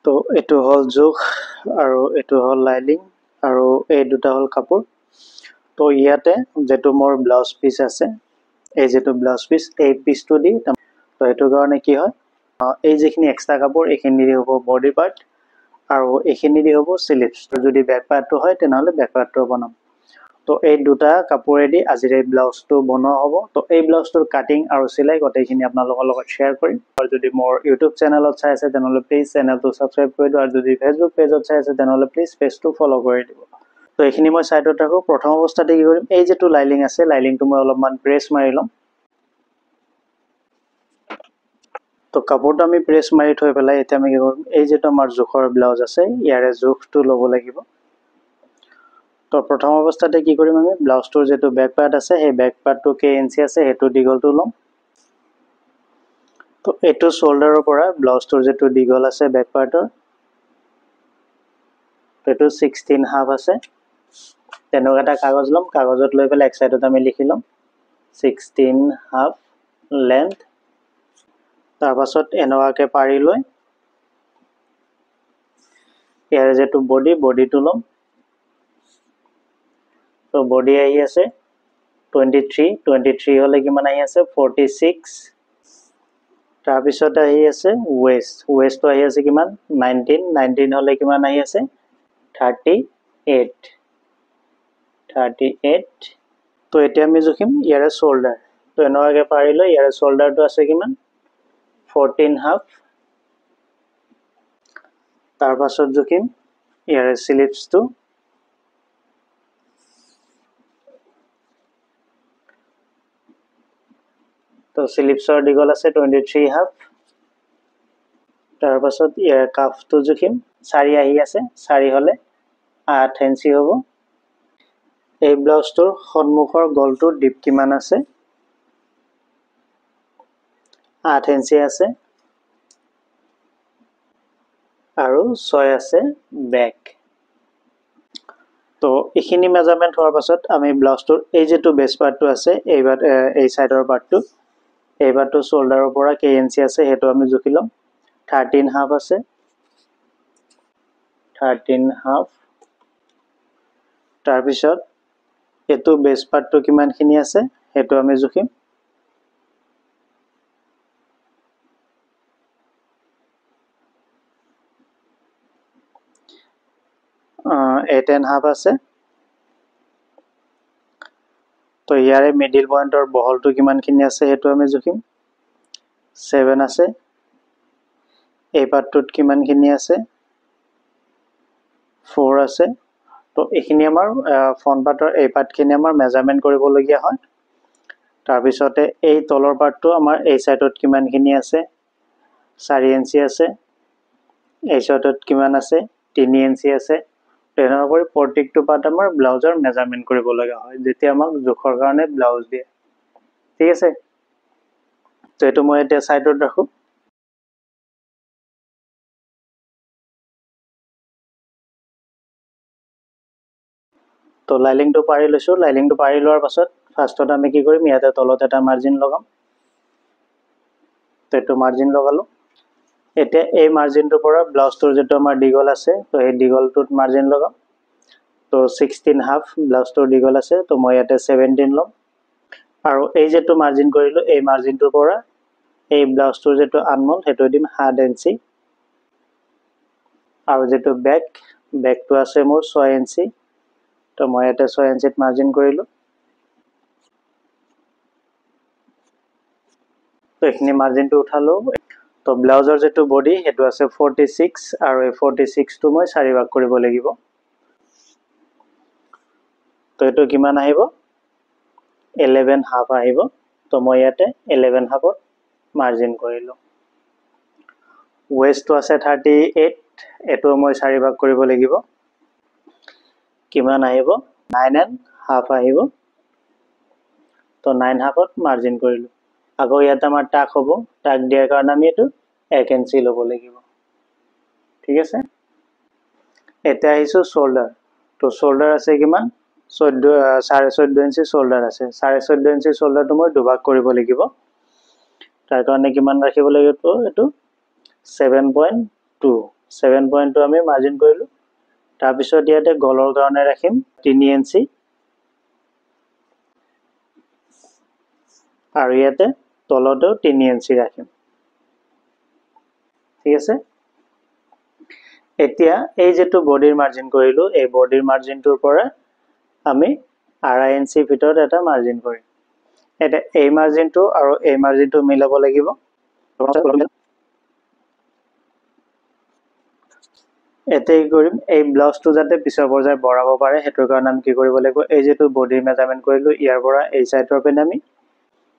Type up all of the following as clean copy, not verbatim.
তো এটো হল জোখ আৰু এটো হল লাইলিং আৰু এই দুটা হল কাপোৰ তো ইয়াতে যেটো মোৰ ব্লাউজ পিস আছে এই যেটো ব্লাউজ পিস এই পিসটো দি তো এটো কাৰণে কি হয় এই যেখিনি এক্সট্ৰা কাপোৰ এখিনি দি হ'ব বডি পাৰ্ট আৰু এখিনি দি হ'ব স্লিভস যদি ব্যাক পাৰ্টটো হয় তেনহলে ব্যাক পাৰ্টটো বনাম তো এই দুটা কাপোৰেদি আজিৰ এই ব্লাউজটো বনোৱা হ'ব তো এই ব্লাউজটোৰ কাটিং আৰু সিলাই গটেইখিনি আপোনালোকৰ লগত শেয়াৰ কৰিম আৰু যদি মোৰ ইউটিউব চেনেলত চাই আছে তেনহলে প্লিজ চেনেলটো সাবস্ক্ৰাইব কৰি দিও আৰু যদি ফেসবুক পেজত চাই আছে তেনহলে প্লিজ পেজটো ফলো কৰি দিব তো এখিনি মই সাইডত ৰাখো প্ৰথম অৱস্থাতে কি কৰিম এই যেটো লাইলিং আছে লাইলিংটো মই অলপমান প্ৰেছ মাৰি লম তো কাপোৰটো আমি প্ৰেছ মাৰি থৈ পেলাই এতিয়া আমি কি কৰিম এই যেটো আমাৰ জোখৰ ব্লাউজ আছে ইয়াৰে জোখটো ল'ব লাগিব তো প্ৰথম অৱস্থাতে কি কৰিম আমি ব্লাউজটোৰ যেটো ব্যাক পাৰ্ট আছে সেই ব্যাক পাৰ্টটো কে ইঞ্চি আছে হেতু দীঘলটো লম তো এটো শোল্ডাৰৰ পৰা ব্লাউজটোৰ যেটো দীঘল আছে ব্যাক পাৰ্টৰ এটো 16 হাফ আছে তেনক এটা কাগজ লম কাগজত লৈ পেলাই এক সাইডত আমি লিখি লম 16 হাফ লেন্থ তাৰ পাছত এনেৱাকে পাৰি লৈ ইয়াৰ যেটো বডিটো লম তো বডি আহি আছে 23 হলে কিমান আহি আছে 46 তাৰ পিছত আহি আছে ওয়েস্ট আহি আছে কিমান 19 হলে কিমান আহি আছে 38 তো এতিয়া আমি জুখিম ইয়াৰে শোল্ডাৰ তো এনেৱাকে পাৰি লৈ ইয়াৰে শোল্ডাৰটো আছে কিমান 14 হাফ তাৰ পাছত জুখিম ইয়াৰে স্লিভসটো তো স্লিভসৰ দীঘল আছে 23 হাফ তাৰ পাছত ইয়াৰ কাফটো জুখিম 4 আহি আছে 4 হলে 8 ইঞ্চি হ'ব এই ব্লাউজটোৰ সন্মুখৰ গলটোৰ ডিপ কিমান আছে 8 ইঞ্চি আছে আৰু 6 আছে ব্যাক তো এখিনি মেজাৰমেন্ট হোৱাৰ পাছত আমি ব্লাউজটোৰ এই যেটো বেস পাৰ্টটো আছে এই সাইডৰ পাৰ্টটো এই পাৰ্টটো শোল্ডাৰৰ পৰা কে ইঞ্চি আছে হেতু আমি জুখি লম 13 হাফ আছে 13 হাফ তাৰ পিছত এটো বেস পাৰ্টটো কিমানখিনি আছে হেতু আমি জুখিম 8.5 আছে তো ইয়াৰে মিডল পয়েন্টৰ বহলটো কিমানখিনি আছে হেতু আমি জুখিম 7 আছে এই পাৰ্টটোত কিমানখিনি আছে 4 আছে তো এখিনি আমাৰ ফ্ৰন্ট পাৰ্টৰ এই পাৰ্টখিনি আমাৰ মেজাৰমেন্ট কৰিবলগিয়া হয় তাৰ পিছতে এই তলৰ পাৰ্টটো আমাৰ এই সাইডত কিমানখিনি আছে 4 ইঞ্চি আছে এই সাইডত কিমান আছে 3 ইঞ্চি আছে তেনৰ কৰি প্ৰত্যেকটো পাৰ্ট আমাৰ ব্লাউজৰ মেজাৰমেন্ট কৰিব লগা হয় যেতিয়া আমাক জোখৰ কাৰণে ব্লাউজ দিয়ে ঠিক আছে তো এটো মই এটা সাইডত ৰাখো তো লাইলিংটো পাৰি লৈছো লাইলিংটো পাৰি লোৱাৰ পাছত ফাৰ্ষ্টত আমি কি কৰিম ইয়াতে তলত এটা মাৰ্জিন লগাম তো এটো মাৰ্জিন লগালো এতিয়া এই মাৰ্জিনটোৰ পৰা ব্লাউজটোৰ যেটো আমাৰ দীঘল আছে তো এই দীঘলটোত মাৰ্জিন লগাম তো 16 হাফ ব্লাউজটোৰ দীঘল আছে তো মই ইয়াতে 17 লম আৰু এই যেটো মাৰ্জিন কৰিলো এই মাৰ্জিনটোৰ পৰা এই ব্লাউজটোৰ যেটো আনমল হেতু দিম 7 ইঞ্চি আৰু যেটো ব্যাকটো আছে মোৰ 6 ইঞ্চি তো মই ইয়াতে 6 ইঞ্চিত মাৰ্জিন কৰিলো তো এখিনি মাৰ্জিনটো উঠালো তো ব্লাউজৰ যেটো বডি হেতু আছে 46 আৰু এই 46 টো মই 4 ভাগ কৰিব লাগিব তো এটো কিমান আহিব 11 হাফ আহিব তো মই ইয়াতে 11 হাফত মাৰ্জিন কৰিলো ওয়েস্টটো আছে 38 এটো মই 4 ভাগ কৰিব লাগিব কিমান আহিব 9.5 আহিব তো 9 হাফত মাৰ্জিন কৰিলো আকৌ ইয়াতে আমাৰ টাক হ'ব টাক দিয়াৰ কাৰণে আমি এটো 1 ইঞ্চি ল'ব লাগিব ঠিক আছে এটা আহিছো শোল্ডাৰ তো শোল্ডাৰ আছে কিমান 14.5 ইঞ্চি শোল্ডাৰ আছে 14.5 ইঞ্চি শোল্ডাৰটো মই দুভাগ কৰিব লাগিব তাৰ কাৰণে কিমান ৰাখিব লাগিব এটো 7.2 7.2 আমি মাৰ্জিন কৰিলোঁ। তাৰপিছত ইয়াতে গলৰ কাৰণে ৰাখিম 3 ইঞ্চি আৰু ইয়াতে তলতেও 3 ইঞ্চি ৰাখিম। ঠিক আছে। এতিয়া এই যেটো বডিৰ মাৰ্জিন কৰিলোঁ, এই বডিৰ মাৰ্জিনটোৰ পৰা আমি 2.5 ইঞ্চি ভিতৰত এটা মাৰ্জিন কৰিম। এটা এই মাৰ্জিনটো আৰু এই মাৰ্জিনটো মিলাব লাগিব। এতিয়া কি কৰিম, এই ব্লাউজটো যাতে পিছৰ পৰ্যায়ত বঢ়াব পাৰে হেতুৰ কাৰণে আমি কি কৰিব লাগিব, এই যেটো বডিৰ মেজাৰমেন্ট কৰিলোঁ ইয়াৰ পৰা এই সাইডৰ পিনে আমি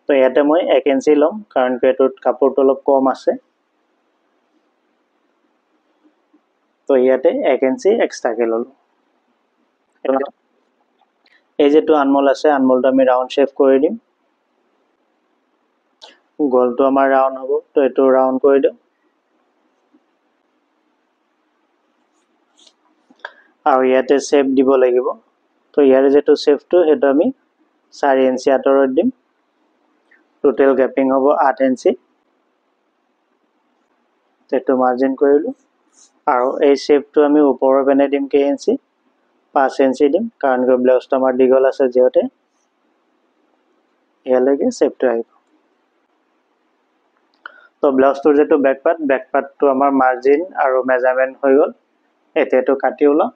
তো ইয়াতে মই 1 ইঞ্চি লম, কাৰণ এটোত কাপোৰটো অলপ কম আছে। তো ইয়াতে 1 ইঞ্চি এক্সট্ৰাকে ললোঁ। এই যেটো আনমোল আছে, আনমোলটো আমি ৰাউন্ড শেপ কৰি দিম। গলটো আমাৰ ৰাউন্ড হ'ব, তো এটো ৰাউন্ড কৰি দিম। আৰু ইয়াতে শেপ দিব লাগিব। তো ইয়াৰ যেটো শেপটো হেতু আমি 4 ইঞ্চি আঁতৰত দিম। টোটেল গ্যাপিং হ'ব 8 ইঞ্চি। তেটো মাৰ্জিন কৰিলোঁ। আৰু এই শেপটো আমি ওপৰৰ পিনে দিম কেই ইঞ্চি, 5 ইঞ্চি দিম, কাৰণ ব্লাউজটো আমাৰ দীঘল আছে যিহেতু ইয়ালৈকে শেপটো আহিব। তো ব্লাউজটোৰ যেটো বেক পাৰ্টটো আমাৰ মাৰ্জিন আৰু মেজাৰমেন্ট হৈ গ'ল। এতিয়াটো কাটি ওলাম।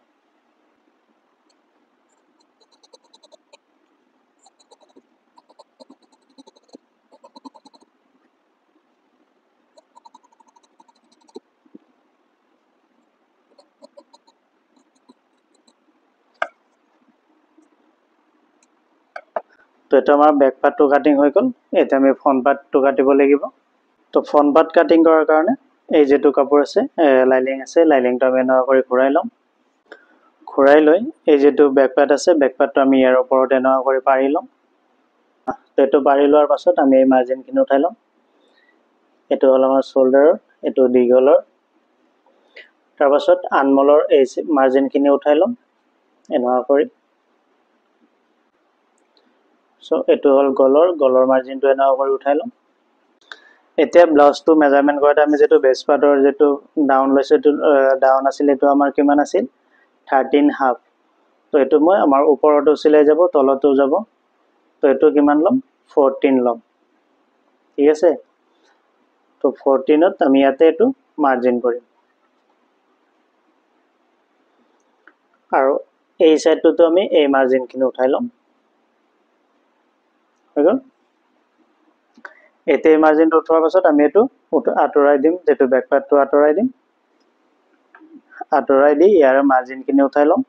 তো এটা আমাৰ বেক পাৰ্টটো কাটিং হৈ গ'ল। এতিয়া আমি ফ্ৰন্ট পাৰ্টটো কাটিব লাগিব। তো ফ্ৰন্ট পাৰ্ট কাটিং কৰাৰ কাৰণে এই যেটো কাপোৰ আছে, লাইনিং আছে, লাইনিংটো আমি এনেকুৱা কৰি ঘূৰাই লম। ঘূৰাই লৈ এই যেটো বেক পাৰ্ট আছে, বেক পাৰ্টটো আমি ইয়াৰ ওপৰত এনেকুৱা কৰি পাৰি লম। তো এটো পাৰি লোৱাৰ পাছত আমি এই মাৰ্জিনখিনি উঠাই লম। এটো হ'ল আমাৰ শোল্ডাৰৰ, এটো দীঘলৰ। তাৰ পাছত আনমোলৰ এই মাৰ্জিনখিনি উঠাই লম এনেকুৱা কৰি। সো এটো হ'ল গলৰ মাৰ্জিনটো এনেকুৱা কৰি উঠাই লম। এতিয়া ব্লাউজটো মেজাৰমেন্ট কৰাতে আমি যেটো বেস পাৰ্টৰ যেটো ডাউন লৈছো, ডাউন আছিল, এটো আমাৰ কিমান আছিল 13.5। তো এটো মই আমাৰ ওপৰতো চিলাই যাব, তলতো যাব। তো এটো কিমান লম 14 লম। ঠিক আছে। তো 14ত আমি ইয়াতে এটো মাৰ্জিন কৰিম। আৰু এই সাইডটোতো আমি এই মাৰ্জিনখিনি উঠাই লম। হৈ গ'ল। এতিয়া এই মাৰ্জিনটো উঠোৱাৰ পাছত আমি এটো আঁতৰাই দিম, যেটো বেক পাৰ্টটো আঁতৰাই দিম। আঁতৰাই দি ইয়াৰ মাৰ্জিনখিনি উঠাই লম।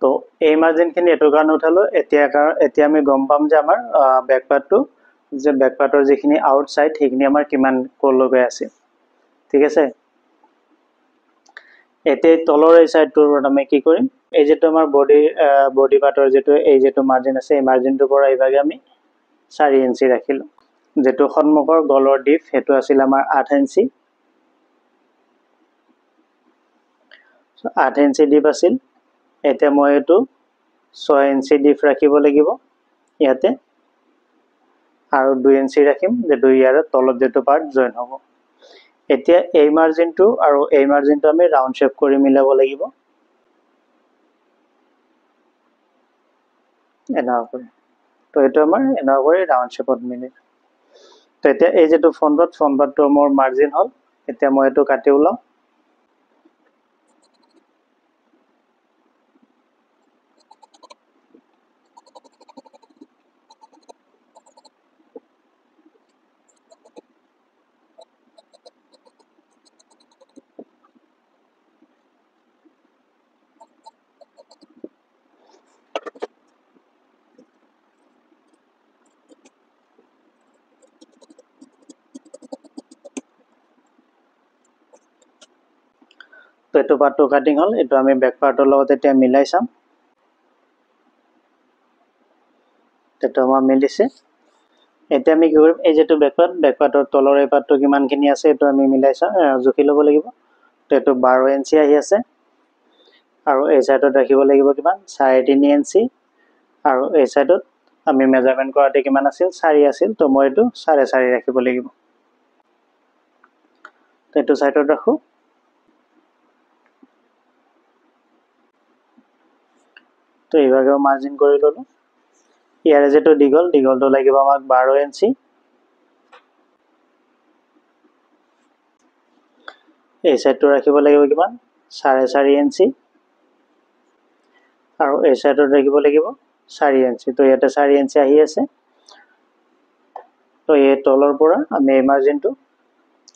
তো এই মাৰ্জিনখিনি এটোৰ কাৰণে উঠালো, এতিয়া আমি গম পাম যে আমাৰ বেক পাৰ্টৰ যিখিনি আউটসাইড সেইখিনি আমাৰ কিমান কলৈকে আছে। ঠিক আছে। এতিয়া তলৰ এই সাইডটোৰ ওপৰত আমি কি কৰিম, এই যেটো আমাৰ বডি পাৰ্টৰ যেটো এই যেটো মাৰ্জিন আছে, এই মাৰ্জিনটোৰ পৰা এইভাগে আমি 4 ইঞ্চি ৰাখিলো। যেটো সন্মুখৰ গলৰ ডিপ হেতু আছিল আমাৰ 8 ইঞ্চি। 8 ইঞ্চি ডিপ আছিল। এতিয়া মই এটো 6 ইঞ্চি ডিপ ৰাখিব লাগিব ইয়াতে, আৰু 2 ইঞ্চি ৰাখিম যেটো ইয়াৰ তলত যেটো পাৰ্ট জয়েন হ'ব। এতিয়া এই মাৰ্জিনটো আৰু এই মাৰ্জিনটো আমি ৰাউন্ড শেপ কৰি মিলাব লাগিব এনেকুৱা কৰি। তো এটো আমাৰ এনেকুৱা কৰি ৰাউন্ড শেপত মিলিল। তো এতিয়া এই যেটো ফ্ৰন্ট পাৰ্টটো মোৰ মাৰ্জিন হ'ল। এতিয়া মই এটো কাটি ওলাম। তো এটো পাৰ্টটো কাটিং হ'ল। এটো আমি বেক পাৰ্টৰ লগত এতিয়া মিলাই চাম। এটো আমাৰ মিলিছে। এতিয়া আমি কি কৰিম, এই যেটো বেক পাৰ্টৰ তলৰ এই পাৰ্টটো কিমানখিনি আছে এটো আমি মিলাই চাম, জুখি ল'ব লাগিব। তো এটো 12 ইঞ্চি আহি আছে। আৰু এই সাইডত ৰাখিব লাগিব কিমান 3.5 ইঞ্চি, আৰু এই সাইডত আমি মেজাৰমেণ্ট কৰাতে কিমান আছিল 4 আছিল তো মই এইটো 4.5 ৰাখিব লাগিব তো এইটো সাইডত ৰাখো তো এইভাবে মাৰ্জিন কৰি ললো ইয়াৰে যেটো দীঘলটো লাগিব আমাক 12 ইঞ্চি এই সাইডটো ৰাখিব লাগিব কিমান 4.5 ইঞ্চি আৰু এই সাইডত ৰাখিব লাগিব 4 ইঞ্চি তো ইয়াতে 4 ইঞ্চি আহি আছে তো এই তলৰ পৰা আমি এই মাৰ্জিনটো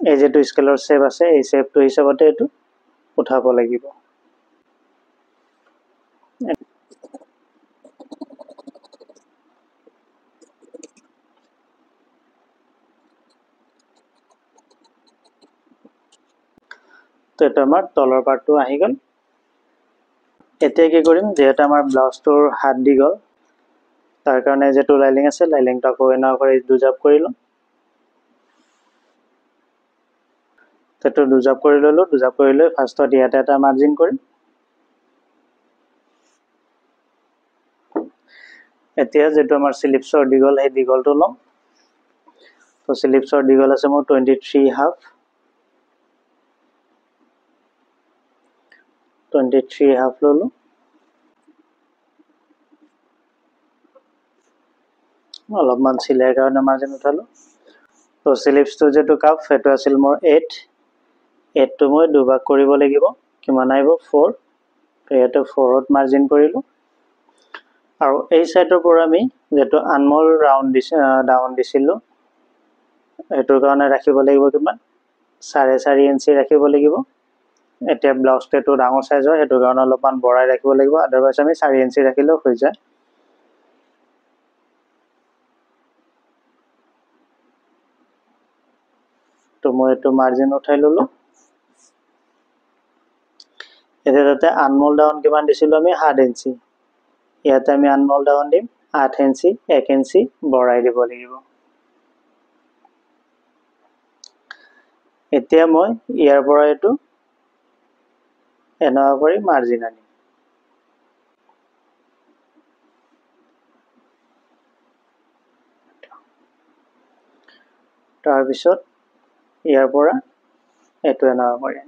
এই যেটো স্কেলৰ শেপ আছে এই শেপটো হিচাপতে এটো উঠাব লাগিব তো এটা আমাৰ তলৰ পাৰ্টটো আহি গল এতিয়া কি কৰিম যেটা আমাৰ ব্লাউজটোৰ হাত দি গল তাৰ কাৰণে যেটো লাইলিং আছে লাইলিংটো আকৌ এনা কৰি দুজাপ কৰি লম তেটো দুজাপ কৰি ললো দুজাপ কৰি লৈ ফাৰ্ষ্টত ইয়াতে এটা মাৰ্জিন কৰিম এতিয়া যেটো আমাৰ স্লিপছৰ দীঘল এই দীঘলটো লম তো স্লিপছৰ দীঘল আছে মোৰ 23 হাফ 23 হাফ ললো অলপমান চিলাই কাৰণে মাৰ্জিন উঠালো তো স্লিপছটো যেটো কাপ হেতু আছিল মোৰ 8 8 টো মই দুভাগ কৰিব লাগিব কিমান আইব 4 তো ইয়াতে 4ত মাৰ্জিন কৰিলো আৰু এই সাইডৰ পৰা আমি যেটো আনমল ৰাউন্ড ডাউন দিছিলো এটোৰ কাৰণে ৰাখিব লাগিব কিমান 4.5 ইঞ্চি ৰাখিব লাগিব এতিয়া ব্লাউজটো এটো ডাঙৰ সাইজ হয় হেতু কাৰণে অলপমান বঢ়াই ৰাখিব লাগিব আদাৰৱাইজ আমি 4 ইঞ্চি ৰাখিলেও হৈ যায় তো মই এটো মাৰ্জিন উঠাই ললো এতিয়া তাতে আনমল ডাউন কিমান দিছিলো আমি 7 ইঞ্চি ইয়াতে আমি আনমল ডাউন দিম 8 ইঞ্চি 1 ইঞ্চি বঢ়াই দিব লাগিব এতিয়া মই ইয়াৰ পৰা এটো এনা কৰি মাৰ্জিন আনি তাৰ পিছত ইয়াৰ পৰা এটো এনা কৰি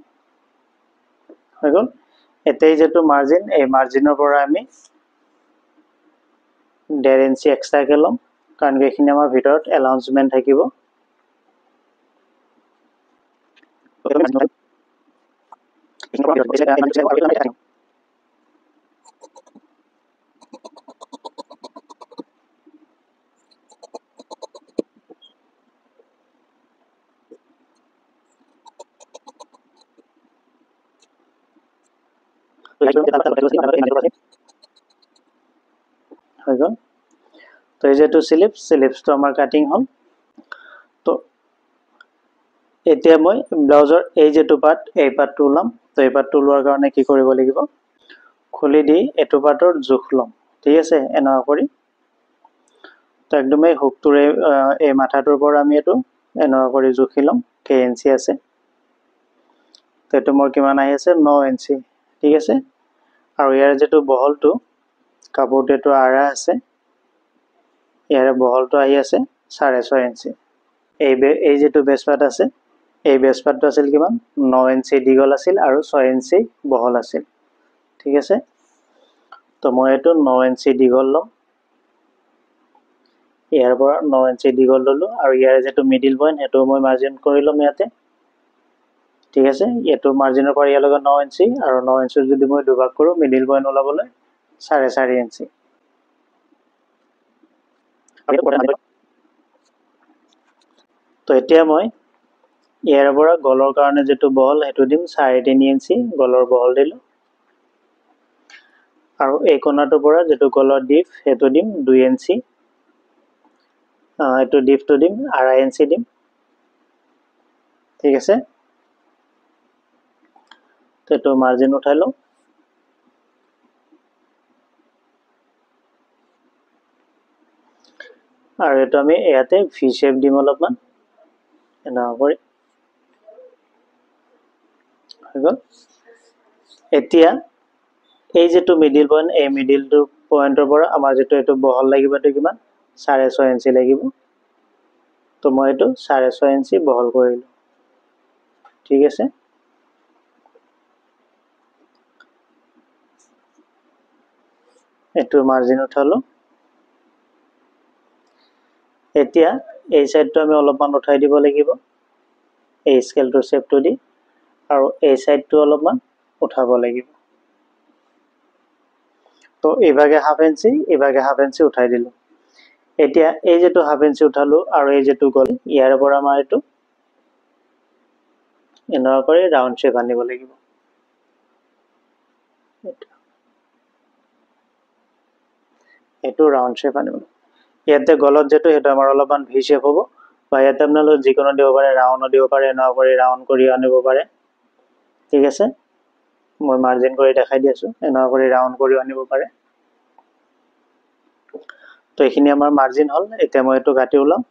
হৈ গল এতেই যেটো মাৰ্জিন এই মাৰ্জিনৰ পৰা আমি 1.5 ইঞ্চি এক্সট্ৰা কে লম কাৰণ এইখিনি আমাৰ ভিতৰত এলাউন্সমেন্ট থাকিব হৈ গল তো এই যেটো স্লিপছটো আমাৰ কাটিং হল তো এতিয়া মই ব্লাউজৰ এই যেটো পাৰ্ট এই পাৰ্টটো লম তো এই পাৰ্টটো লোৱাৰ কাৰণে কি কৰিব লাগিব খুলি দি এটো পাৰ্টৰ জোখ লম ঠিক আছে এনা কৰি তো একদমই হুকটোৰে এই মাথাটোৰ পৰা আমি এটো এনা কৰি জোখি লম কেই ইঞ্চি আছে তো এটো মোৰ কিমান আহি আছে 9 ইঞ্চি ঠিক আছে আৰু ইয়াৰ যেটো বহলটো কাপোৰটো এটো আৰা আছে ইয়াৰে বহলটো আহি আছে 6.5 ইঞ্চি এই যেটো বেস পাৰ্ট আছে এই বেস পাৰ্টটো আছিল কিমান 9 ইঞ্চি দীঘল আছিল আৰু 6 ইঞ্চি বহল আছিল ঠিক আছে তো মই এটো 9 ইঞ্চি দীঘল লম ইয়াৰ পৰা 9 ইঞ্চি দীঘল ললো আৰু ইয়াৰে যেটো মিডল পইণ্ট হেতু মই মাৰ্জিন কৰি লম ইয়াতে ঠিক আছে এটো মাৰ্জিনৰ পৰা ইয়াৰ লগত 9 ইঞ্চি আৰু 9 ইঞ্চি যদি মই দুভাগ কৰো মিডল পইণ্ট ওলাবলৈ 4.5 ইঞ্চি তো এতিয়া মই ইয়াৰ পৰা গলৰ কাৰণে যেটো বহল হেতু দিম 3.5 ইঞ্চি গলৰ বহল দিলো আৰু এই কোণাটোৰ পৰা যেটো গলৰ ডিপ হেতু দিম 2 ইঞ্চি এটো ডিপটো দিম 2.5 ইঞ্চি দিম ঠিক আছে তো এটো মাৰ্জিন উঠাই লম আৰু এটো আমি ইয়াতে ভি শেপ দিম অলপমান এনা কৰি হৈ গল এতিয়া এই যেটো মিডল পইণ্ট এই মিডলটো পইণ্টৰ পৰা আমাৰ যেটো এটো বহল লাগিব তে কিমান 6.5 ইঞ্চি লাগিব। তো মই এইটো 6.5 ইঞ্চি বহল কৰিলোঁ। ঠিক আছে, এইটো মাৰ্জিন উঠালো। এতিয়া এই সাইডটো আমি অলপমান উঠাই দিব লাগিব এই স্কেলটোৰ শেপটো দি, আৰু এই সাইডটো অলপমান উঠাব লাগিব। তো এইভাগে 1/2 ইঞ্চি এইভাগে 1/2 ইঞ্চি উঠাই দিলোঁ। এতিয়া এই যেটো 1/2 ইঞ্চি উঠালো আৰু এই যেটো গ'ল, ইয়াৰ পৰা আমাৰ এইটো এনেকুৱা কৰি ৰাউণ্ড শেপ আনিব লাগিব। এইটো ৰাউণ্ড শেপ আনিব। ইয়াতে গলত যেটো সেইটো আমাৰ অলপমান ভি শেপ হ'ব, বা ইয়াতে আপোনালোকে যিকোনো দিব পাৰে, ৰাউণ্ডো দিব পাৰে, এনেকুৱা কৰি ৰাউণ্ড কৰি আনিব পাৰে। ঠিক আছে, মই মাৰ্জিন কৰি দেখাই দি আছোঁ, এনেকুৱা কৰি ৰাউণ্ড কৰি আনিব পাৰে। তো এইখিনি আমাৰ মাৰ্জিন হ'ল। এতিয়া মই এইটো কাটি ওলাম।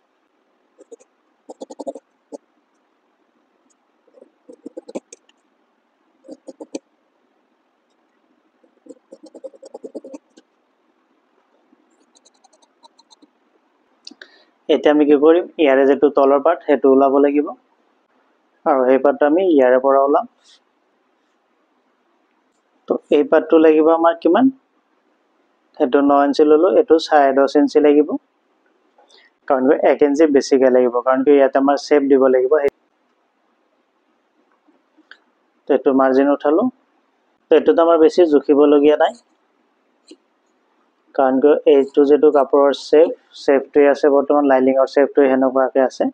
এতিয়া আমি কি কৰিম, ইয়াৰে যেটো তলৰ পাৰ্ট সেইটো ওলাব লাগিব, আৰু সেই পাৰ্টটো আমি ইয়াৰে পৰা ওলাম। তো এই পাৰ্টটো লাগিব আমাৰ কিমান, সেইটো 9 ইঞ্চি ললো, এইটো 10.5 ইঞ্চি লাগিব, কাৰণ 1 ইঞ্চি বেছিকে লাগিব, কাৰণ ইয়াতে আমাৰ শেপ দিব লাগিব। তো এইটো মাৰ্জিন উঠালো। তো এইটোত আমাৰ বেছি জুখিবলগীয়া নাই, কাৰণ এইটো যেটো কাপোৰৰ শেপটোৱে আছে বৰ্তমান, লাইনিঙৰ শেপটোৱে সেনেকুৱাকে আছে।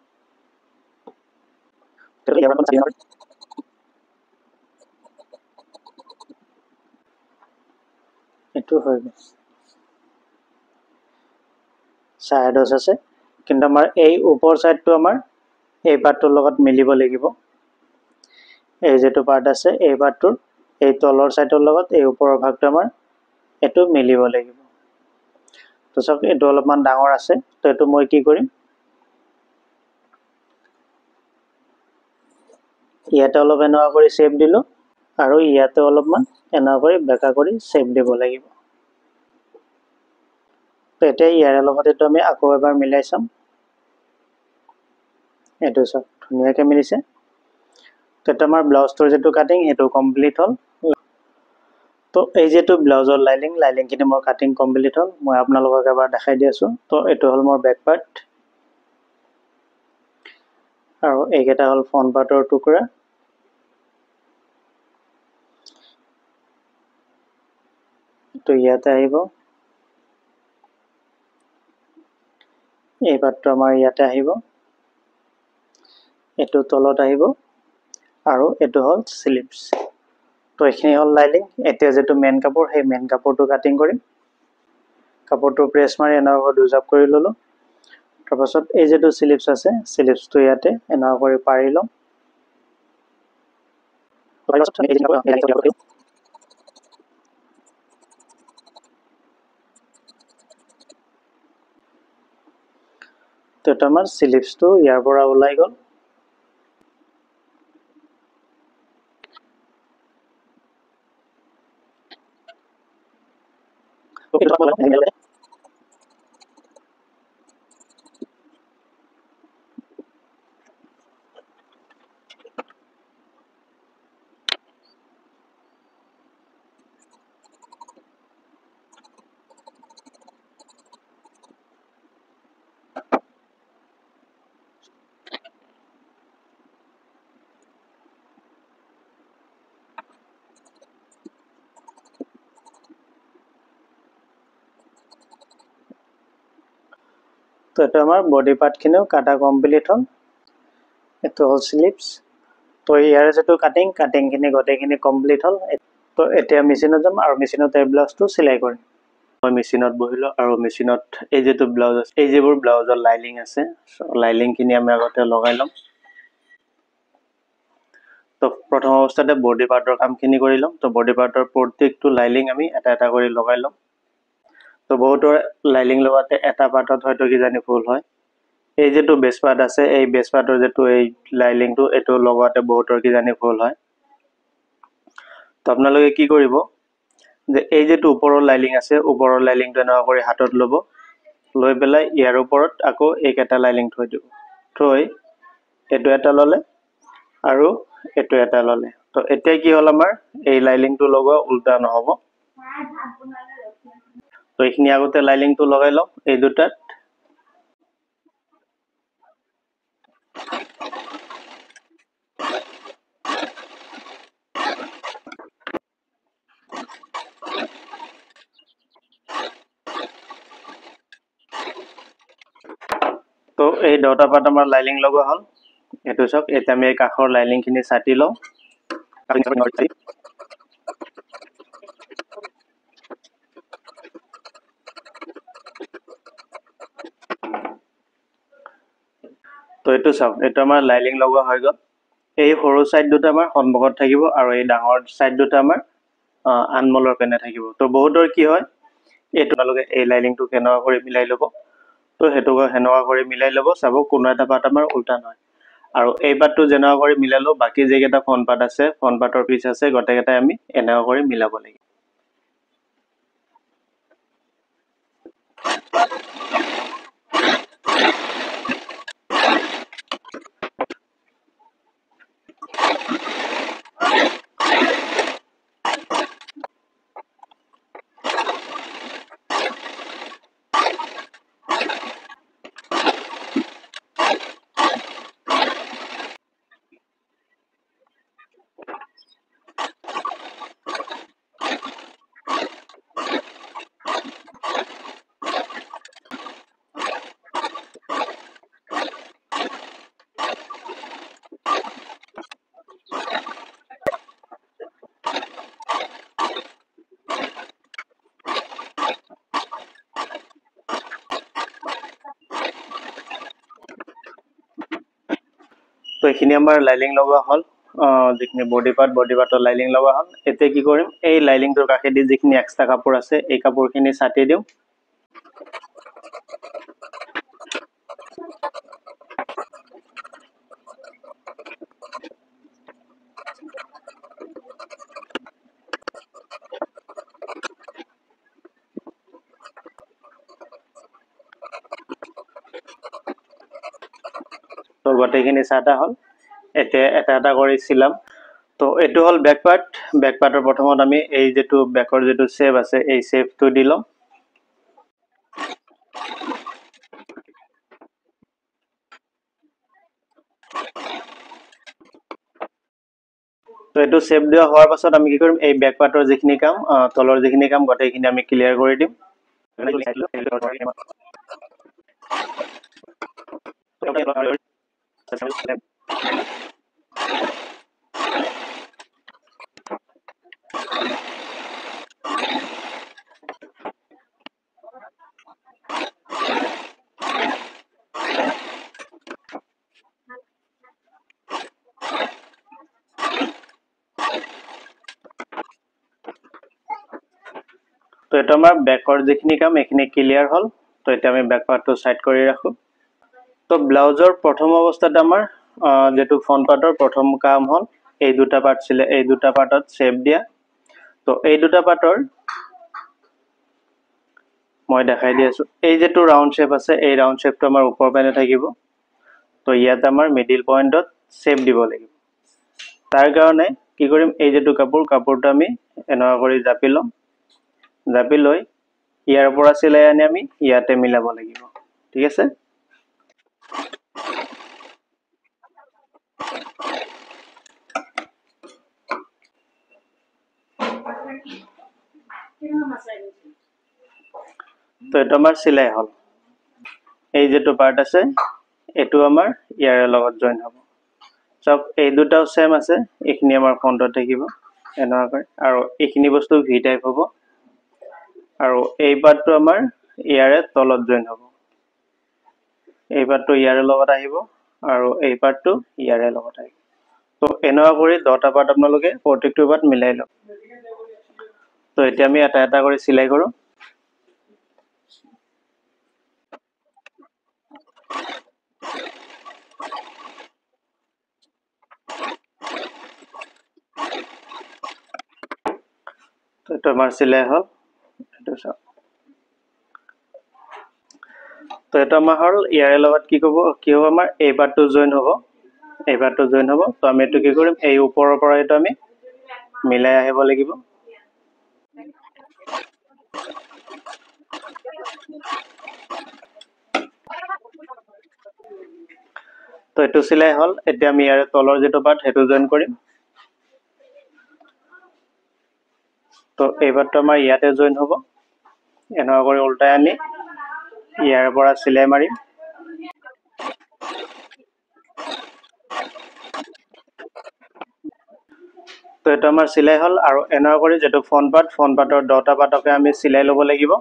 এইটো হৈ গ'ল 10.5 আছে, কিন্তু আমাৰ এই ওপৰ সাইডটো আমাৰ এই পাৰ্টটোৰ লগত মিলিব লাগিব। এই যেটো পাৰ্ট আছে এই পাৰ্টটোৰ এই তলৰ সাইডৰ লগত এই ওপৰৰ ভাগটো আমাৰ এইটো মিলিব লাগিব। তো চাওক এইটো অলপমান ডাঙৰ আছে, তো এইটো মই কি কৰিম, ইয়াতে অলপ এনেকুৱা কৰি শেপ দিলোঁ, আৰু ইয়াতে অলপমান এনেকুৱা কৰি বেকা কৰি শেপ দিব লাগিব। তো এতিয়া ইয়াৰে লগত এইটো আমি আকৌ এবাৰ মিলাই চাম। এইটো চাওক ধুনীয়াকে মিলিছে। তো এটা আমাৰ ব্লাউজটোৰ যেটো কাটিং সেইটো কমপ্লিট হ'ল। তো এই যেটো ব্লাউজৰ লাইনিংখিনি মোৰ কাটিং কমপ্লিট হ'ল। মই আপোনালোকক এবাৰ দেখাই দি আছোঁ। তো এইটো হ'ল মোৰ বেক পাৰ্ট, আৰু এইকেইটা হ'ল ফ্ৰণ্ট পাৰ্টৰ টুকুৰা। তো ইয়াতে আহিব, এই পাৰ্টটো আমাৰ ইয়াতে আহিব, এইটো তলত আহিব, আৰু এইটো হ'ল স্লিভছ। তো এইখিনি হ'ল লাইনিং। এতিয়া যেটো মেইন কাপোৰ, সেই মেইন কাপোৰটো কাটিং কৰিম। কাপোৰটো প্ৰেছ মাৰি এনেকুৱা দুজাপ কৰি ল'লোঁ। তাৰপাছত এই যেটো স্লিভছ আছে, স্লিভছটো ইয়াতে এনেকুৱা কৰি পাৰি ল'ম। তো এটা আমাৰ স্লিভছটো ইয়াৰ পৰা ওলাই গ'ল। তো এটা আমাৰ বডি পাৰ্টখিনিও কাটা কমপ্লিট হ'ল। এইটো হ'ল স্লিভছ। তো ইয়াৰে যেটো কাটিংখিনি গোটেইখিনি কমপ্লিট হ'ল। তো এতিয়া মেচিনত যাম, আৰু মেচিনত এই ব্লাউজটো চিলাই কৰিম। মই মেচিনত বহিলোঁ, আৰু মেচিনত এই যেটো ব্লাউজ আছে, এই যিবোৰ ব্লাউজৰ লাইনিং আছে, লাইনিংখিনি আমি আগতে লগাই ল'ম। তো প্ৰথম অৱস্থাতে বডি পাৰ্টৰ কামখিনি কৰি ল'ম। তো বডি পাৰ্টৰ প্ৰত্যেকটো লাইনিং আমি এটা এটা কৰি লগাই ল'ম। তো বহুতৰ লাইনিং লগাতে এটা পাৰ্টত হয়তো কিজানি ভুল হয়। এই যেটো বেছ পাৰ্ট আছে, এই বেছ পাৰ্টৰ যেটো এই লাইনিংটো এইটো লগাতে বহুতৰ কিজানি ভুল হয়। তো আপোনালোকে কি কৰিব, যে এই যেটো ওপৰৰ লাইনিং আছে, ওপৰৰ লাইনিংটো এনেকুৱা কৰি হাতত ল'ব, লৈ পেলাই ইয়াৰ ওপৰত আকৌ এইকেইটা লাইলিং থৈ দিব, থৈ এইটো এটা ল'লে আৰু এইটো এটা ল'লে। তো এতিয়া কি হ'ল, আমাৰ এই লাইলিংটো লগোৱা উল্টা নহ'ব। তো এইখিনি আগতে লাইলিংটো লগাই লওঁ এই দুটাত। তো এই দুটা পাত আমাৰ লাইলিং লগোৱা হ'ল। এইটো চাওক, এতিয়া আমি এই কাষৰ লাইলিংখিনি ছাটি লওঁ। তো এইটো চাওক, এইটো আমাৰ লাইলিং লগোৱা হৈ গ'ল। এই সৰু ছাইড দুটা আমাৰ সন্মুখত থাকিব আৰু এই ডাঙৰ ছাইড দুটা আমাৰ আনমোলৰ পেনে থাকিব। তো বহুতৰ কি হয়, এইটো আপোনালোকে এই লাইলিংটো কেনেকুৱা কৰি মিলাই ল'ব। তো সেইটো সেনেকুৱা কৰি মিলাই ল'ব, চাব কোনো এটা পাত আমাৰ উল্টা নহয়। আৰু এই পাতটো যেনেকুৱা কৰি মিলালো, বাকী যিকেইটা ফ্ৰণ্ট পাত আছে, ফ্ৰণ্ট পাতৰ পিচ আছে, গোটেইকেইটাই আমি এনেকুৱা কৰি মিলাব লাগিব। তো এইখিনি আমাৰ লাইলিং লগোৱা হ'ল, যিখিনি বডি পাৰ্টৰ লাইলিং লগোৱা হ'ল। এতিয়া কি কৰিম, এই লাইলিংটোৰ কাষেদি যিখিনি এক্সট্ৰা কাপোৰ আছে, এই কাপোৰখিনি ছাটি দিওঁ। তো গোটেইখিনি ছাটা হ'ল। এতিয়া এটা এটা কৰি চিলাম। তো এইটো হ'ল বেক পাৰ্ট। বেক পাৰ্টৰ প্ৰথমত আমি এই যিটো বেকৰ যিটো শ্বেপ আছে, এই শ্বেপটো দি লওঁ। তো এইটো শ্বেপ দিয়া হোৱাৰ পাছত আমি কি কৰিম, এই বেক পাৰ্টৰ যিখিনি কাম, তলৰ যিখিনি কাম, গোটেইখিনি আমি ক্লিয়াৰ কৰি দিম। তো এইটো আমাৰ বেকৰ যিখিনি কাম, এইখিনি ক্লিয়াৰ হ'ল। তো এতিয়া আমি বেক পাৰ্টটো ছাইড কৰি ৰাখোঁ। তো ব্লাউজৰ প্ৰথম অৱস্থাত আমাৰ যিটো ফ্ৰণ্ট পাৰ্টৰ প্ৰথম কাম হ'ল, এই দুটা পাৰ্ট এই দুটা পাৰ্টত শ্বেপ দিয়া। তো এই দুটা পাৰ্টৰ মই দেখাই দি আছোঁ, এই যিটো ৰাউণ্ড শ্বেপ আছে, এই ৰাউণ্ড শ্বেপটো আমাৰ ওপৰ পিনে থাকিব। তো ইয়াত আমাৰ মিডিল পইণ্টত শ্বেপ দিব লাগিব। তাৰ কাৰণে কি কৰিম, এই যিটো কাপোৰটো আমি এনেকুৱা কৰি জাপি ল'ম। জাপি লৈ ইয়াৰ পৰা চিলাই আনি আমি ইয়াতে মিলাব লাগিব। ঠিক আছে। তো এইটো আমাৰ চিলাই হ'ল। এই যিটো পাৰ্ট আছে, এইটো আমাৰ ইয়াৰে লগত জইন হ'ব। চব এই দুটাও সেম আছে, এইখিনি আমাৰ ফ্ৰণ্টত থাকিব এনেকুৱাকৈ, আৰু এইখিনি বস্তু ভি টাইপ হ'ব। আৰু এই পাৰ্টটো আমাৰ ইয়াৰে তলত জইন হ'ব। এই পাৰ্টটো ইয়াৰে লগত আহিব আৰু এই পাৰ্টটো ইয়াৰে লগত আহিব। তো এনেকুৱা কৰি 10টা পাৰ্ট আপোনালোকে প্ৰত্যেকটো পাৰ্ট মিলাই লওক। তো এতিয়া আমি এটা এটা কৰি চিলাই কৰোঁ। তো এইটো আমাৰ চিলাই হ'ল। এইটো চাওক। তো এটা আমাৰ হ'ল ইয়াৰে লগত কি হ'ব আমাৰ এই পাৰ্টটো জইন হ'ব, তো আমি এইটো কি কৰিম, এই ওপৰৰ পৰা এইটো আমি মিলাই আহিব লাগিব। তো এইটো চিলাই হ'ল। এতিয়া আমি ইয়াৰে তলৰ যিটো পাৰ্ট সেইটো জইন কৰিম। তো এই পাৰ্টটো আমাৰ ইয়াতে জইন হ'ব। এনেকুৱা কৰি উল্টাই আনি ইয়াৰ পৰা চিলাই মাৰিম। তো এইটো আমাৰ চিলাই হ'ল। আৰু এনেকুৱা কৰি যিটো ফ্ৰণ্ট পাৰ্টৰ 10টা পাৰ্টকে আমি চিলাই ল'ব লাগিব।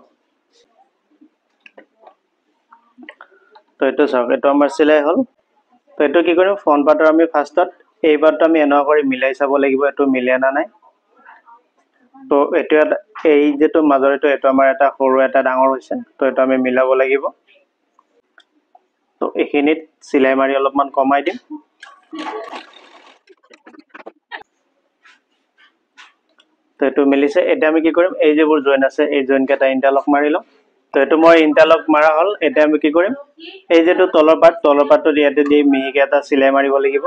তো এইটো চাওক, এইটো আমাৰ চিলাই হ'ল। তো এইটো কি কৰিম, ফ্ৰণ্ট পাৰ্টৰ আমি ফাৰ্ষ্টত এই পাৰ্টটো আমি এনেকুৱা কৰি মিলাই চাব লাগিব, এইটো মিলে না নাই। তো এইটো এই যিটো মাজৰ এইটো আমাৰ এটা সৰু এটা ডাঙৰ হৈছে, তো এইটো আমি মিলাব লাগিব। তো এইখিনিত চিলাই মাৰি অলপমান কমাই দিম। তো এইটো মিলিছে। এতিয়া আমি কি কৰিম, এই যিবোৰ জইন আছে এই জইন কেইটা ইণ্টাৰলক মাৰি ল'ম। তো এইটো মই ইণ্টাৰলক মাৰা হ'ল। এতিয়া আমি কি কৰিম, এই যিটো তলৰ পাৰ্টটো ইয়াতে দি মিহিকে এটা চিলাই মাৰিব লাগিব।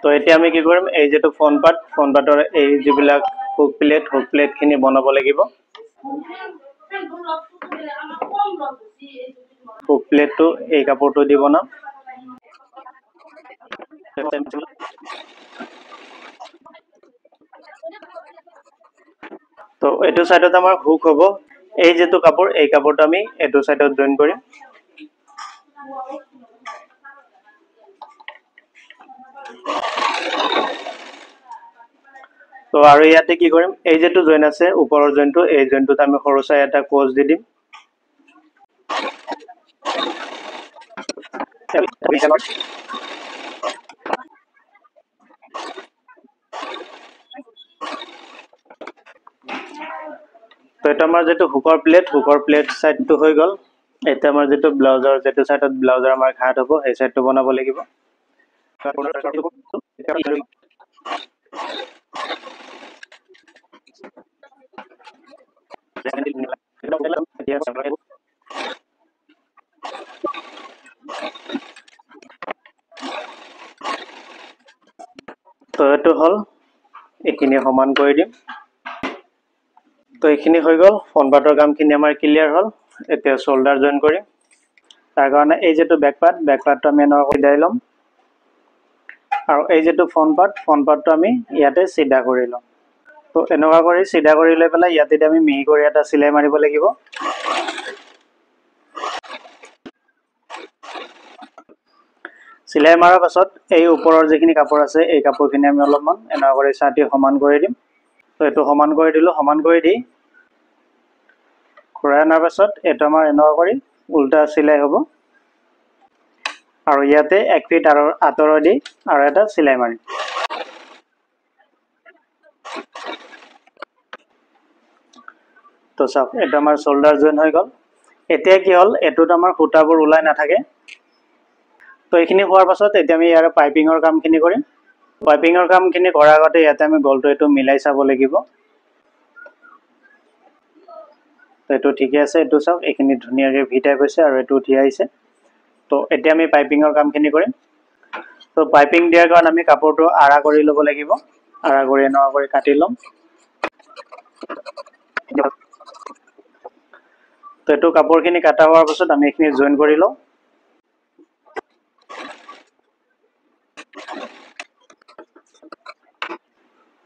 তো এতিয়া আমি কি কৰিম, এই যিটো ফ্ৰণ্ট পাৰ্টৰ এই যিবিলাক হুক প্লেটখিনি বনাব লাগিব। হুক প্লেটটো এই কাপোৰটো দি বনাম। তো এইটো চাইডত আমাৰ হুক হ'ব। এই যিটো কাপোৰ, এই কাপোৰটো আমি এইটো চাইডত জইন কৰিম। তো আৰু ইয়াতে কি কৰিম, এই যিটো জইন আছে ওপৰৰ জইনটো, এই জইনটোত আমি সৰু চাই এটা ক্লোজ দি দিম। তো এটা আমাৰ যিটো হুকৰ প্লেট চাইডটো হৈ গ'ল। এতিয়া আমাৰ যিটো ব্লাউজৰ যিটো চাইডত ব্লাউজৰ আমাৰ ঘাট হ'ব, সেই চাইডটো বনাব লাগিব। তো এইটো হ'ল, এইখিনি সমান কৰি দিম। তো এইখিনি হৈ গ'ল, ফ্ৰণ্ট পাৰ্টৰ কামখিনি আমাৰ ক্লিয়াৰ হ'ল। এতিয়া শোল্ডাৰ জইন কৰিম। তাৰ কাৰণে এই যিটো বেক পাৰ্টটো আমি এনেকুৱা কৰি দাই ল'ম। আৰু এই যিটো ফ্ৰণ্ট পাৰ্টটো আমি ইয়াতে চিধা কৰি ল'ম। তো এনেকুৱা কৰি চিধা কৰি লৈ পেলাই ইয়াতে আমি মিহি কৰি এটা চিলাই মাৰিব লাগিব। চিলাই মৰাৰ পাছত এই ওপৰৰ যিখিনি কাপোৰ আছে, এই কাপোৰখিনি আমি অলপমান এনেকুৱা কৰি ছাটি সমান কৰি দিম। তো এইটো সমান কৰি দিলোঁ। সমান কৰি দি ঘূৰাই অনাৰ পাছত এইটো আমাৰ এনেকুৱা কৰি উল্টা চিলাই হ'ব। আৰু ইয়াতে 1 ফিট আৰু আঁতৰৰ দি আৰু এটা চিলাই মাৰিম। তো চাওক, এইটো আমাৰ শোল্ডাৰ জইন হৈ গ'ল। এতিয়া কি হ'ল, এইটোত আমাৰ সূতাবোৰ ওলাই নাথাকে। তো এইখিনি হোৱাৰ পাছত এতিয়া আমি ইয়াৰ পাইপিঙৰ কামখিনি কৰিম। পাইপিঙৰ কামখিনি কৰাৰ আগতে ইয়াতে আমি গলটো এইটো মিলাই চাব লাগিব। তো এইটো ঠিকে আছে। এইটো চাওক, এইখিনি ধুনীয়াকৈ ভি টাইপ হৈছে আৰু এইটো উঠি আহিছে। তো এতিয়া আমি পাইপিঙৰ কামখিনি কৰিম। তো পাইপিং দিয়াৰ কাৰণে আমি কাপোৰটো আৰা কৰি ল'ব লাগিব। আৰা কৰি এনেকুৱা কৰি কাটি ল'ম। তো এইটো কাপোৰখিনি কাটা হোৱাৰ পাছত আমি এইখিনি জইন কৰি লওঁ।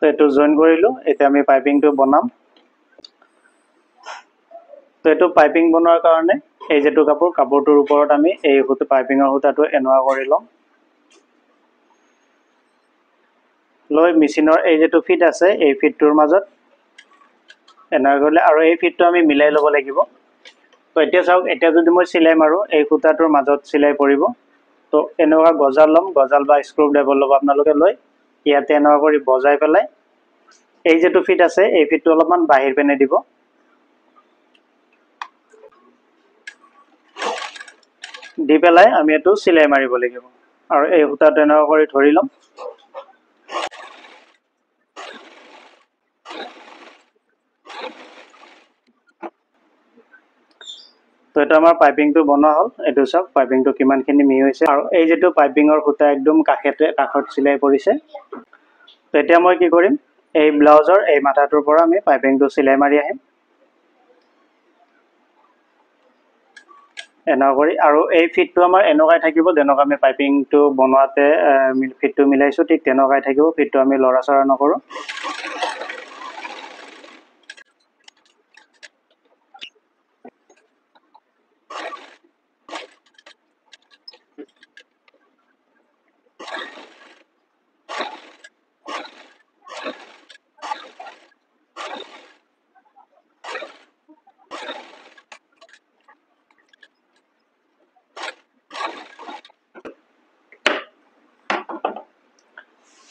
তো এইটো জইন কৰিলোঁ। এতিয়া আমি পাইপিংটো বনাম। তো এইটো পাইপিং বনোৱাৰ কাৰণে এই যিটো কাপোৰটোৰ ওপৰত আমি এই পাইপিঙৰ সূতাটো এনেকুৱা কৰি লওঁ। লৈ মেচিনৰ এই যিটো ফিট আছে, এই ফিটটোৰ মাজত এনেকুৱা কৰিলে, আৰু এই ফিটটো আমি মিলাই ল'ব লাগিব। তো এতিয়া চাওক, এতিয়া যদি মই চিলাই মাৰোঁ, এই সূতাটোৰ মাজত চিলাই পৰিব। তো এনেকুৱা গজাল ল'ম, গজাল বা স্ক্ৰু ড্ৰাইভাৰ ল'ব আপোনালোকে। লৈ ইয়াতে এনেকুৱা কৰি বজাই পেলাই এই যিটো ফিট আছে, এই ফিটটো অলপমান বাহিৰ পিনে দিব। দি পেলাই আমি এইটো চিলাই মাৰিব লাগিব। আৰু এই সূতাটো এনেকুৱা কৰি ধৰি ল'ম। তো এটা আমাৰ পাইপিংটো বনোৱা হ'ল এইটো চাওক পাইপিংটো কিমানখিনি মিহি হৈছে আৰু এই যেটো পাইপিঙৰ খুঁটা একদম কাষত চিলাই পৰিছে তো এতিয়া মই কি কৰিম এই ব্লাউজৰ এই মাথাটোৰ পৰা আমি পাইপিংটো চিলাই মাৰি আহিম এনেকুৱা কৰি আৰু এই ফিটটো আমাৰ এনেকুৱাই থাকিব যেনেকুৱা আমি পাইপিংটো বনোৱাতে ফিটটো মিলাইছো ঠিক তেনেকুৱাই থাকিব ফিটটো আমি লৰা চৰা নকৰো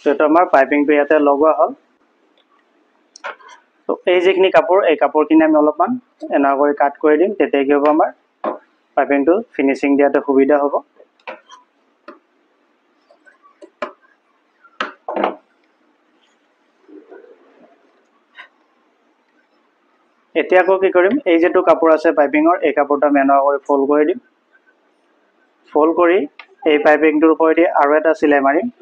তো এটা আমাৰ পাইপিংটো ইয়াতে লগোৱা হ'ল তো এই যিখিনি কাপোৰ এই কাপোৰখিনি আমি অলপমান এনেকুৱা কৰি কাট কৰি দিম তেতিয়া কি হ'ব আমাৰ পাইপিংটো ফিনিচিং দিয়াতে সুবিধা হ'ব এতিয়া আকৌ কি কৰিম এই যেটো কাপোৰ আছে পাইপিঙৰ এই কাপোৰটো আমি এনেকুৱা কৰি ফোল্ড কৰি দিম ফোল্ড কৰি এই পাইপিংটোৰ ওপৰেদি আৰু এটা চিলাই মাৰিম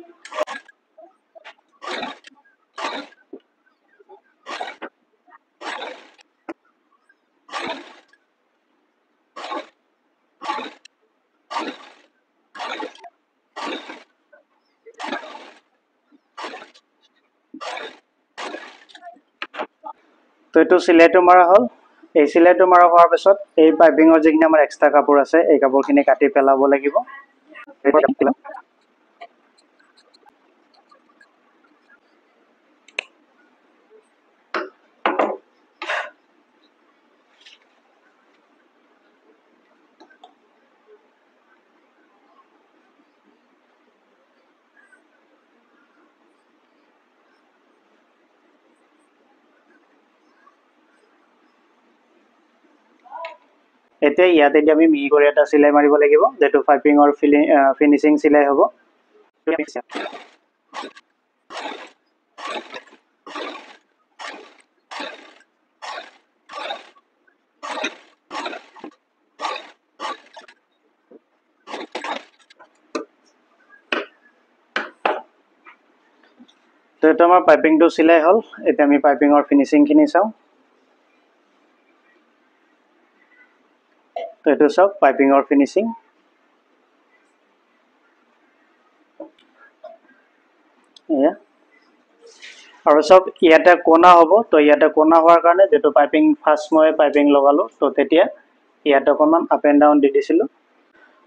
তো এইটো চিলাইটো মাৰা হ'ল এই চিলাইটো মাৰা হোৱাৰ পিছত এই পাইপিঙৰ যিখিনি আমাৰ এক্সট্ৰা কাপোৰ আছে এই কাপোৰখিনি কাটি পেলাব লাগিব এতিয়া ইয়াতে আমি মিহি কৰি এটা চিলাই মাৰিব লাগিব যেটো পাইপিঙৰ ফিনিচিং চিলাই হ'ব তো এটা আমাৰ পাইপিংটো চিলাই হ'ল এতিয়া আমি পাইপিঙৰ ফিনিচিংখিনি চাওঁ তো এইটো চাওক পাইপিঙৰ ফিনিচিং এয়া আৰু সব ইয়াতে কোনা হ'ব তো ইয়াতে কোনা হোৱাৰ কাৰণে যেটো পাইপিং ফাৰ্স্ট মই পাইপিং লগালো তো তেতিয়া ইয়াতে অকমান আপ এন্ড ডাউন দি দিছিলো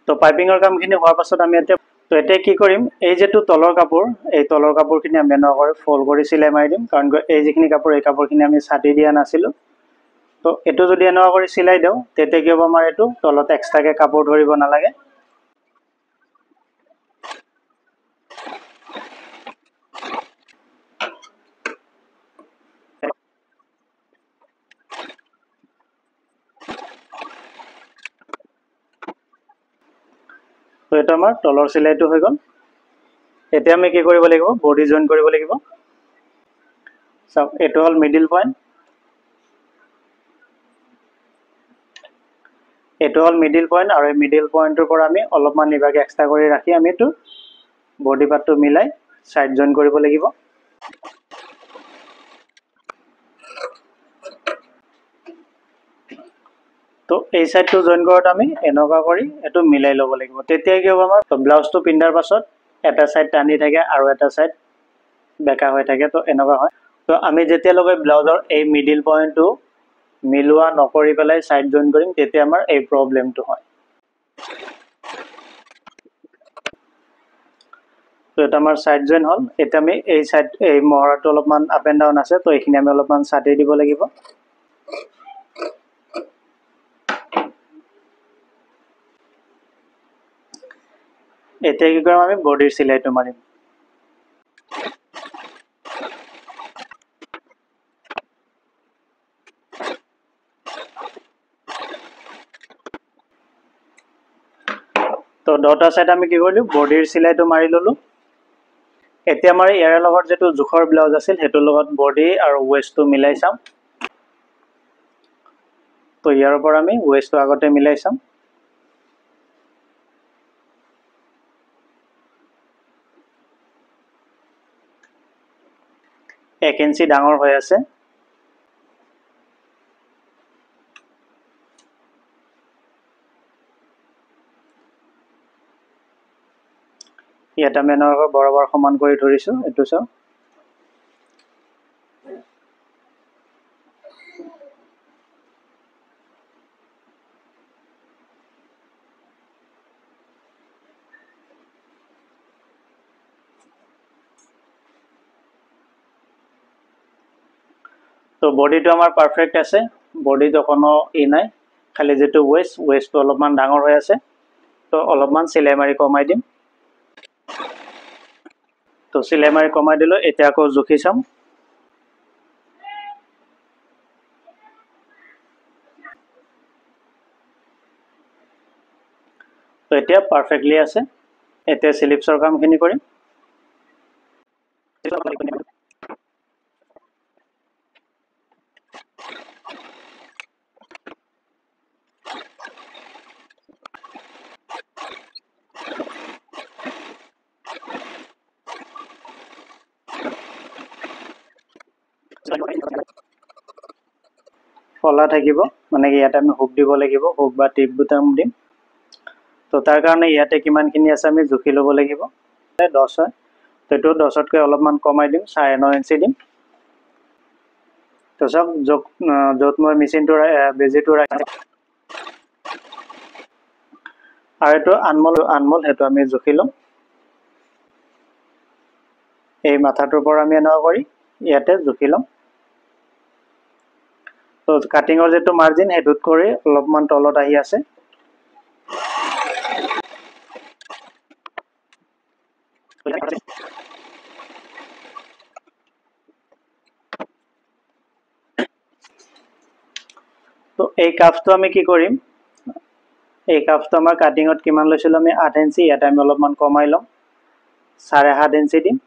তো পাইপিঙৰ কামখিনি হোৱাৰ পাছত আমি এতিয়া তো এতিয়া কি কৰিম এই যেটো তলৰ কাপোৰ এই তলৰ কাপোৰখিনি আমি এনেকুৱা কৰি ফোল্ড কৰি চিলাই মাৰি দিম কাৰণ এই যিখিনি কাপোৰ এই কাপোৰখিনি আমি ছাটি দিয়া নাছিলো তো এটো যদি এনেকুৱা কৰি চিলাই দিও তেতিয়া কি হ'ব আমাৰ এটো তলত এক্সট্ৰাকে কাপোৰ ধৰিব নালাগে তো এটা আমাৰ তলৰ চিলাইটো হৈ গ'ল এতিয়া আমি কি কৰিব লাগিব বডি জয়েন কৰিব লাগিব সব এটো হল মিডল পয়েন্ট এটো হল মিডল পয়েন্ট আৰু এই মিডল পয়েন্টৰ পৰা আমি অলপমান ইভাগে এক্সট্ৰা কৰি ৰাখি আমি এটো বডি পাৰ্টটো মিলাই সাইড জয়েন কৰিব লাগিব তো এই সাইডটো জয়েন কৰাত আমি এনেকুৱা কৰি এটো মিলাই ল'ব লাগিব তেতিয়া কি হ'ব আমাৰ ব্লাউজটো পিন্ধাৰ পাছত এটা সাইড টানি থাকে আৰু এটা সাইড বেকা হৈ থাকে তো এনেকুৱা হয় তো আমি যেতিয়া লগে ব্লাউজৰ এই মিডল পয়েন্টটো মিলোৱা নকৰি পেলাই সাইড জয়েন কৰিম তেতিয়া আমাৰ এই প্ৰবলেমটো হয় তো এটা আমাৰ সাইড জয়েন হল এটা আমি এই সাইড এই মহৰাটো অলপমান আপ এন্ড ডাউন আছে তো এইখিনি আমি অলপমান ছাটি দিব লাগিব এতিয়া কি কৰিম আমি বডিৰ চিলাইটো মাৰিম তো দুটা সাইড আমি কি কৰিলো বডিৰ চিলাইটো মাৰি ললো এতিয়া আমাৰ ইয়াৰ লগত যেটো জুখৰ ব্লাউজ আছিল হেটো লগত বডি আৰু ওয়েষ্টটো মিলাই চাম তো তো ইয়াৰ পৰা আমি ৱেষ্টটো আগতে মিলাই চাম। 1 ইঞ্চি ডাঙৰ হৈ আছে। ইয়াত আমি এনেকৈ বৰাবৰ সমান কৰি ধৰিছো, এইটো চাও। তো বডিটো আমাৰ পাৰফেক্ট আছে, বডিটো কোনো নাই, খালি যেটো ওয়েস্টটো অলপমান ডাঙৰ হৈ আছে। তো অলপমান সিলাই মাৰি কমাই দিম। তো সিলাই মাৰি কমাই দিলো, এতিয়া আকৌ জুখি চাম। তো এতিয়া পাৰফেক্টলি আছে। এতিয়া স্লিপসৰ কামখিনি কৰিম। ফলা থাকিব, মানে কি ইয়াতে আমি হুক দিব লাগিব, হুক বা টিপ বুটাম দিম। তো তাৰ কাৰণে ইয়াতে কিমানখিনি আছে আমি জুখি ল'ব লাগিব। 10 হয়, তো এইটো 10তকৈ অলপমান কমাই দিম, 9.5 ইঞ্চি দিম। তো চাওক য'ত মই মেচিনটো বেজিটো ৰাখি আৰু এইটো আনমল সেইটো আমি জুখি ল'ম। এই মাথাটোৰ পৰা আমি এনেকুৱা কৰি ইয়াতে জুখি ল'ম। তো কাটিঙৰ যেটো মাৰ্জিন সেইটোত কৰি অলপমান তলত আহি আছে। তো এই কাফটো আমি কি কৰিম, এই কাফটো আমাৰ কাটিঙত কিমান লৈছিলো আমি 8 ইঞ্চি, ইয়াতে আমি অলপমান কমাই ল'ম, 7.5 ইঞ্চি দিম।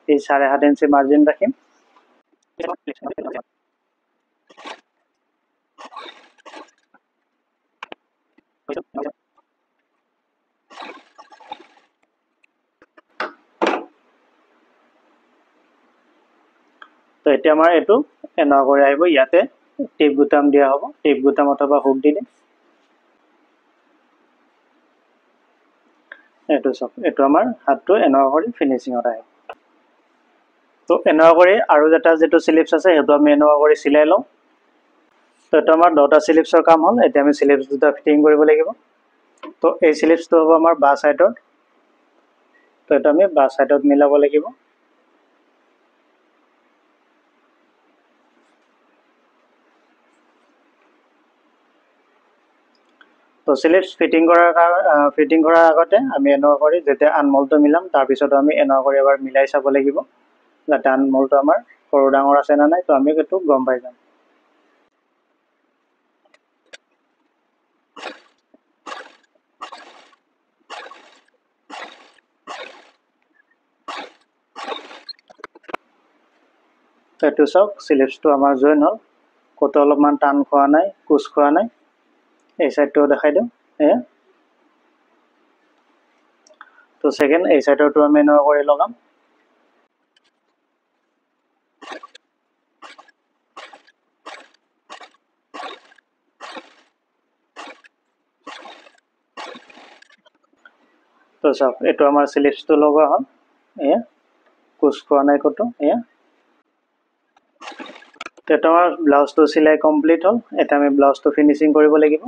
এই 7.5 ইঞ্চি মাৰ্জিন ৰাখিম। তো এতিয়া আমাৰ এইটো এনেকুৱা কৰি আহিব, ইয়াতে টিপ বুটাম দিয়া হ'ব, টিপ বুটাম অথবা হুক দি দিম। এইটো চাওক, এইটো আমাৰ হাতটো এনেকুৱা কৰি ফিনিচিঙত আহিব। তো এনেকুৱা কৰি আৰু এটা যেটো স্লিপস আছে সেইটো আমি এনেকুৱা কৰি চিলাই লওঁ। তো এইটো আমাৰ 10টা স্লিপসৰ কাম হ'ল। এতিয়া আমি স্লিপস দুটা ফিটিং কৰিব লাগিব। তো এই স্লিপসটো হ'ব আমাৰ বাঁ সাইডৰ, তো এইটো আমি বাঁ সাইডত মিলাব লাগিব। তো স্লিপস ফিটিং কৰাৰ আগতে আমি এনেকুৱা কৰি যেতিয়া আনমলটো মিলাম, তাৰপিছত আমি এনেকুৱা কৰি এবাৰ মিলাই চাব লাগিব, যাতে আনমলটো আমাৰ সৰু ডাঙৰ আছে না নাই, তো আমি সেইটো গম পাই যাম। তো এইটো চাওক, স্লিপসটো আমাৰ জইন হ'ল, ক'তো অলপমান টান খোৱা নাই, কোচ খোৱা নাই। এই সাইডটো দেখাই দিওঁ, এয়া। তো সেকেন্ড এই সাইডৰটো আমি এনেকুৱা কৰি লগাম। তো চাওক, এইটো আমাৰ স্লিপসটো লগোৱা হ'ল, এয়া, কোচ খোৱা নাই ক'তো, এয়া। তো আমাৰ ব্লাউজটো চিলাই কমপ্লিট হ'ল। এটা আমি ব্লাউজটো ফিনিচিং কৰিব লাগিব।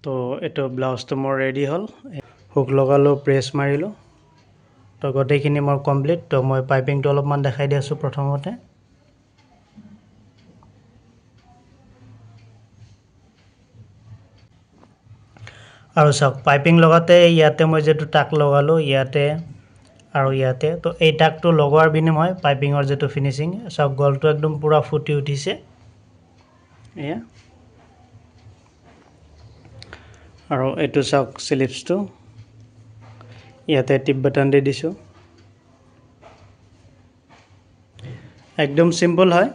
তো এইটো ব্লাউজটো মোৰ ৰেডি হ'ল, হুক লগালোঁ, প্ৰেছ মাৰিলোঁ। তো গোটেইখিনি মোৰ কমপ্লিট। তো মই পাইপিংটো অলপমান দেখাই দি আছোঁ প্ৰথমতে। আৰু চাওক, পাইপিং লগাতে ইয়াতে মই যেটো টাক লগালোঁ, ইয়াতে আৰু ইয়াতে, তো এই টাকটো লগোৱাৰ বিনিময় পাইপিঙৰ যেটো ফিনিচিং, চাওক গলটো একদম পুৰা ফুটি উঠিছে, এয়া। আৰু এইটো চাওক স্লিপসটো, ইয়াতে টিপ বাটন দি দিছোঁ। একদম সিম্পল হয়।